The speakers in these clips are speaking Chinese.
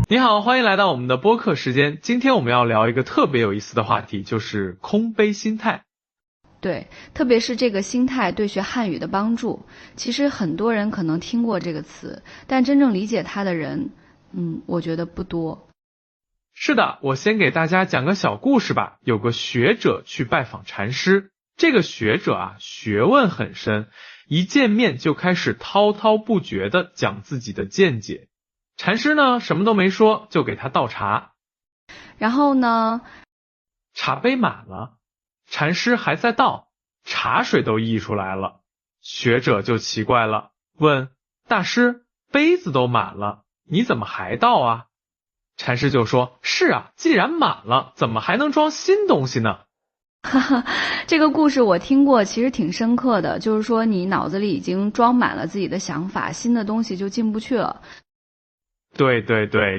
你好，欢迎来到我们的播客时间。今天我们要聊一个特别有意思的话题，就是空杯心态。对，特别是这个心态对学汉语的帮助。其实很多人可能听过这个词，但真正理解它的人，我觉得不多。是的，我先给大家讲个小故事吧。有个学者去拜访禅师，这个学者啊，学问很深，一见面就开始滔滔不绝地讲自己的见解。禅师呢，什么都没说，就给他倒茶。然后呢，茶杯满了，禅师还在倒，茶水都溢出来了。学者就奇怪了，问大师，杯子都满了，你怎么还倒啊？禅师就说，是啊，既然满了，怎么还能装新东西呢？哈哈，这个故事我听过，其实挺深刻的，就是说你脑子里已经装满了自己的想法，新的东西就进不去了。对，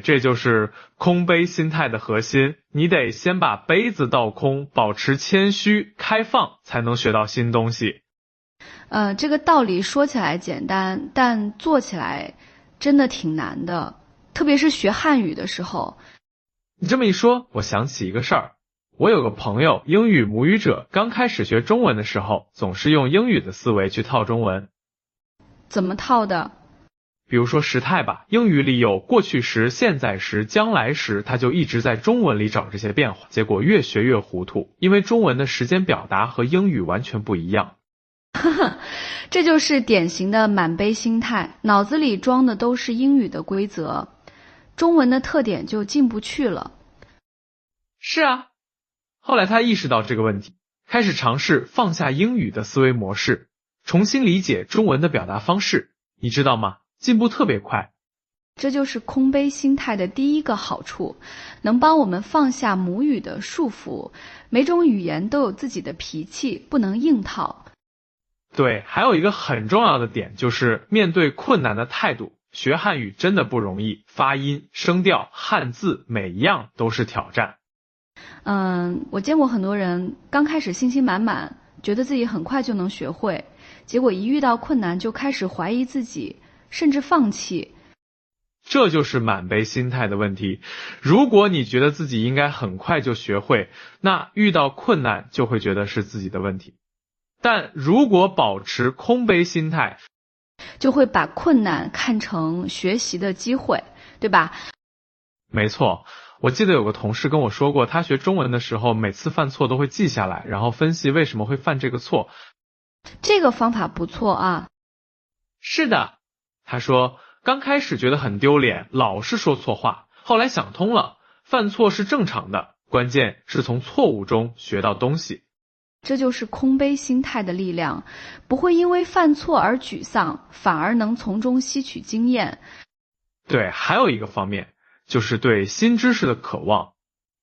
这就是空杯心态的核心。你得先把杯子倒空，保持谦虚、开放，才能学到新东西。这个道理说起来简单，但做起来真的挺难的，特别是学汉语的时候。你这么一说，我想起一个事儿。我有个朋友，英语母语者，刚开始学中文的时候，总是用英语的思维去套中文。怎么套的？比如说时态吧，英语里有过去时、现在时、将来时，他就一直在中文里找这些变化，结果越学越糊涂，因为中文的时间表达和英语完全不一样。这就是典型的满杯心态，脑子里装的都是英语的规则，中文的特点就进不去了。是啊，后来他意识到这个问题，开始尝试放下英语的思维模式，重新理解中文的表达方式，你知道吗？进步特别快。这就是空杯心态的第一个好处，能帮我们放下母语的束缚。每种语言都有自己的脾气，不能硬套。对，还有一个很重要的点，就是面对困难的态度。学汉语真的不容易，发音、声调、汉字每一样都是挑战。我见过很多人刚开始信心满满，觉得自己很快就能学会，结果一遇到困难就开始怀疑自己，甚至放弃。这就是满杯心态的问题。如果你觉得自己应该很快就学会，那遇到困难就会觉得是自己的问题。但如果保持空杯心态，就会把困难看成学习的机会，对吧？没错，我记得有个同事跟我说过，他学中文的时候，每次犯错都会记下来，然后分析为什么会犯这个错。这个方法不错啊。是的，他说刚开始觉得很丢脸，老是说错话，后来想通了，犯错是正常的，关键是从错误中学到东西。这就是空杯心态的力量，不会因为犯错而沮丧，反而能从中吸取经验。对，还有一个方面，就是对新知识的渴望。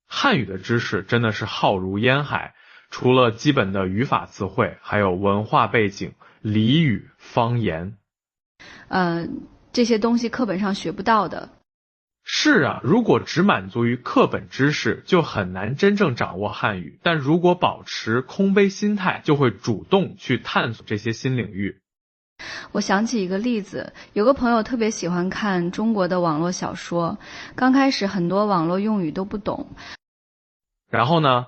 汉语的知识真的是浩如烟海，除了基本的语法词汇，还有文化背景、俚语、方言。这些东西课本上学不到的。是啊，如果只满足于课本知识，就很难真正掌握汉语。但如果保持空杯心态，就会主动去探索这些新领域。我想起一个例子，有个朋友特别喜欢看中国的网络小说，刚开始很多网络用语都不懂。然后呢？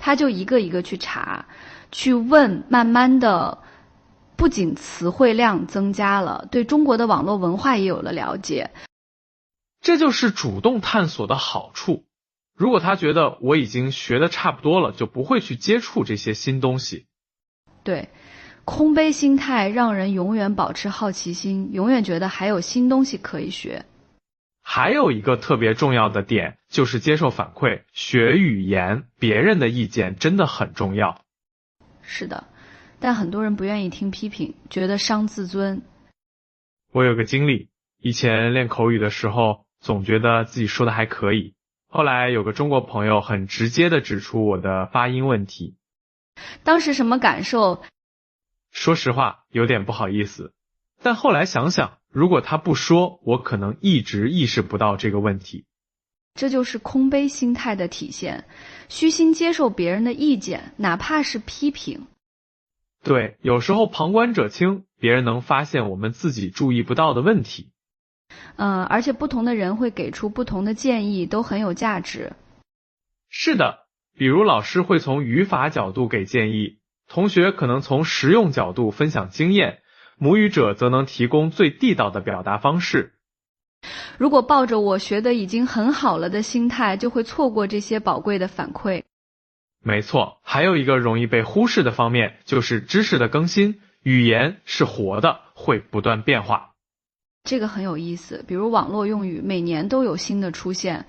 他就一个一个去查，去问，慢慢的，不仅词汇量增加了，对中国的网络文化也有了了解。这就是主动探索的好处。如果他觉得我已经学得差不多了，就不会去接触这些新东西。对，空杯心态让人永远保持好奇心，永远觉得还有新东西可以学。还有一个特别重要的点，就是接受反馈。学语言，别人的意见真的很重要。是的，但很多人不愿意听批评，觉得伤自尊。我有个经历，以前练口语的时候，总觉得自己说的还可以。后来有个中国朋友很直接的指出我的发音问题。当时什么感受？说实话，有点不好意思。但后来想想，如果他不说，我可能一直意识不到这个问题。这就是空杯心态的体现，虚心接受别人的意见，哪怕是批评。对，有时候旁观者清，别人能发现我们自己注意不到的问题。而且不同的人会给出不同的建议，都很有价值。是的，比如老师会从语法角度给建议，同学可能从实用角度分享经验，母语者则能提供最地道的表达方式。如果抱着我学的已经很好了的心态，就会错过这些宝贵的反馈。没错，还有一个容易被忽视的方面，就是知识的更新。语言是活的，会不断变化。这个很有意思，比如网络用语每年都有新的出现。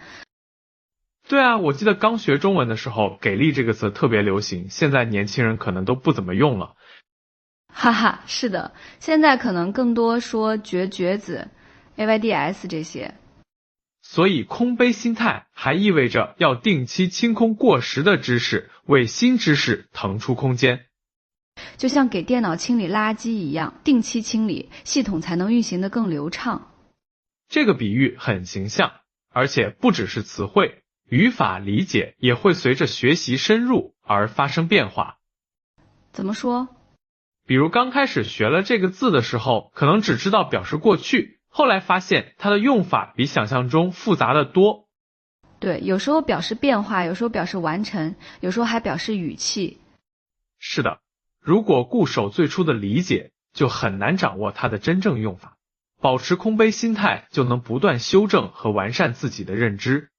对啊，我记得刚学中文的时候，给力这个词特别流行，现在年轻人可能都不怎么用了。哈哈，是的，现在可能更多说绝子 AIDS 这些。所以空杯心态还意味着要定期清空过时的知识，为新知识腾出空间。就像给电脑清理垃圾一样，定期清理，系统才能运行得更流畅。这个比喻很形象，而且不只是词汇，语法理解也会随着学习深入而发生变化。怎么说？比如刚开始学了这个字的时候，可能只知道表示过去，后来发现它的用法比想象中复杂的多。对，有时候表示变化，有时候表示完成，有时候还表示语气。是的，如果固守最初的理解，就很难掌握它的真正用法。保持空杯心态，就能不断修正和完善自己的认知。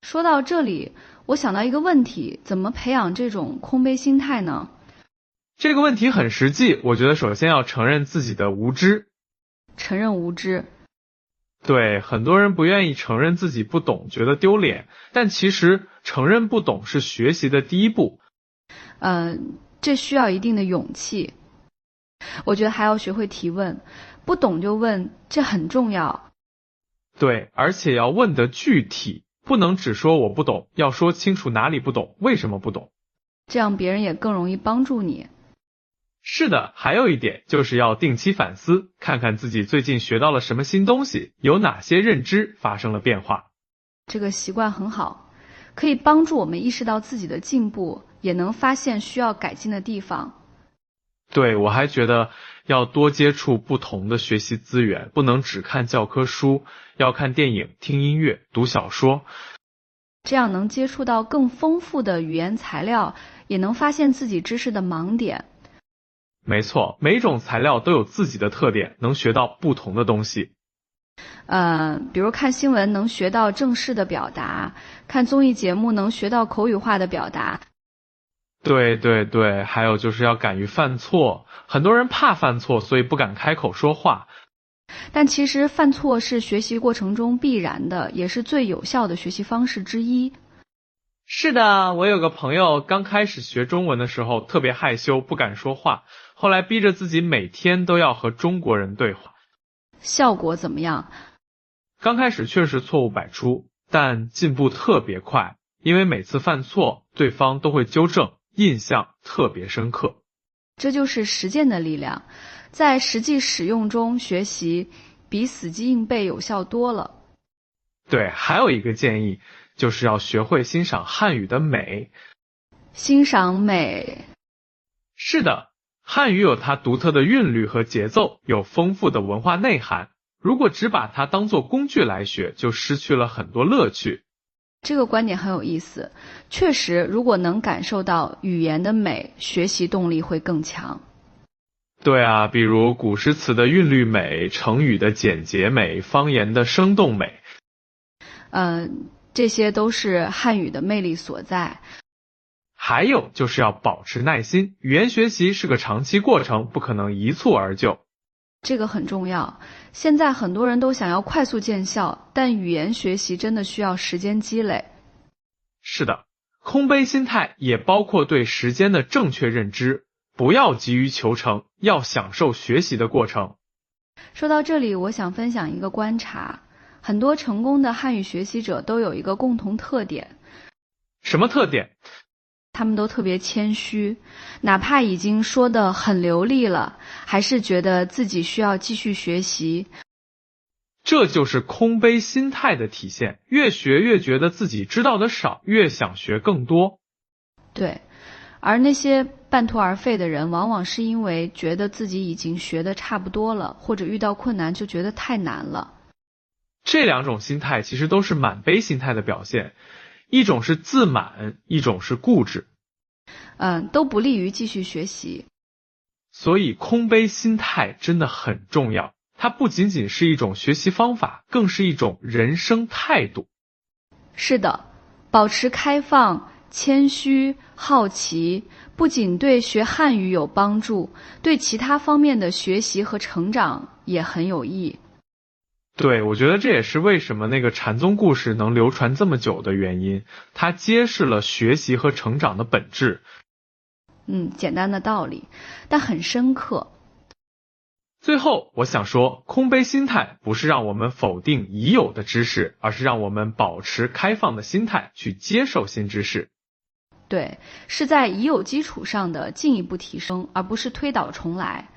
说到这里，我想到一个问题，怎么培养这种空杯心态呢？这个问题很实际，我觉得首先要承认自己的无知。承认无知。对，很多人不愿意承认自己不懂，觉得丢脸，但其实承认不懂是学习的第一步。这需要一定的勇气。我觉得还要学会提问，不懂就问，这很重要。对，而且要问得具体，不能只说我不懂，要说清楚哪里不懂，为什么不懂。这样别人也更容易帮助你。是的，还有一点就是要定期反思，看看自己最近学到了什么新东西，有哪些认知发生了变化。这个习惯很好，可以帮助我们意识到自己的进步，也能发现需要改进的地方。对，我还觉得要多接触不同的学习资源，不能只看教科书，要看电影、听音乐、读小说。这样能接触到更丰富的语言材料，也能发现自己知识的盲点。没错，每种材料都有自己的特点，能学到不同的东西。比如看新闻能学到正式的表达，看综艺节目能学到口语化的表达。对，还有就是要敢于犯错，很多人怕犯错，所以不敢开口说话。但其实犯错是学习过程中必然的，也是最有效的学习方式之一。是的，我有个朋友刚开始学中文的时候特别害羞，不敢说话，后来逼着自己每天都要和中国人对话。效果怎么样？刚开始确实错误百出，但进步特别快，因为每次犯错，对方都会纠正，印象特别深刻。这就是实践的力量，在实际使用中学习，比死记硬背有效多了。对，还有一个建议，就是要学会欣赏汉语的美。欣赏美。是的，汉语有它独特的韵律和节奏，有丰富的文化内涵。如果只把它当作工具来学，就失去了很多乐趣。这个观点很有意思，确实，如果能感受到语言的美，学习动力会更强。对啊，比如古诗词的韵律美，成语的简洁美，方言的生动美。这些都是汉语的魅力所在。还有就是要保持耐心，语言学习是个长期过程，不可能一蹴而就。这个很重要。现在很多人都想要快速见效，但语言学习真的需要时间积累。是的，空杯心态也包括对时间的正确认知，不要急于求成，要享受学习的过程。说到这里，我想分享一个观察，很多成功的汉语学习者都有一个共同特点。什么特点？他们都特别谦虚，哪怕已经说得很流利了，还是觉得自己需要继续学习。这就是空杯心态的体现，越学越觉得自己知道的少，越想学更多。对，而那些半途而废的人，往往是因为觉得自己已经学得差不多了，或者遇到困难就觉得太难了。这两种心态其实都是满杯心态的表现，一种是自满，一种是固执。都不利于继续学习。所以空杯心态真的很重要，它不仅仅是一种学习方法，更是一种人生态度。是的，保持开放、谦虚、好奇，不仅对学汉语有帮助，对其他方面的学习和成长也很有益。对，我觉得这也是为什么那个禅宗故事能流传这么久的原因，它揭示了学习和成长的本质。简单的道理，但很深刻。最后，我想说，空杯心态不是让我们否定已有的知识，而是让我们保持开放的心态去接受新知识。对，是在已有基础上的进一步提升，而不是推倒重来。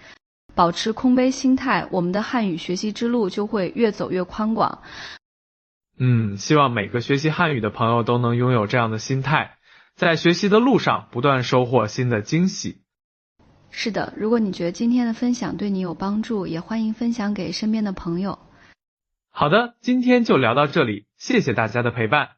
保持空杯心态，我们的汉语学习之路就会越走越宽广。希望每个学习汉语的朋友都能拥有这样的心态，在学习的路上不断收获新的惊喜。是的，如果你觉得今天的分享对你有帮助，也欢迎分享给身边的朋友。好的，今天就聊到这里，谢谢大家的陪伴。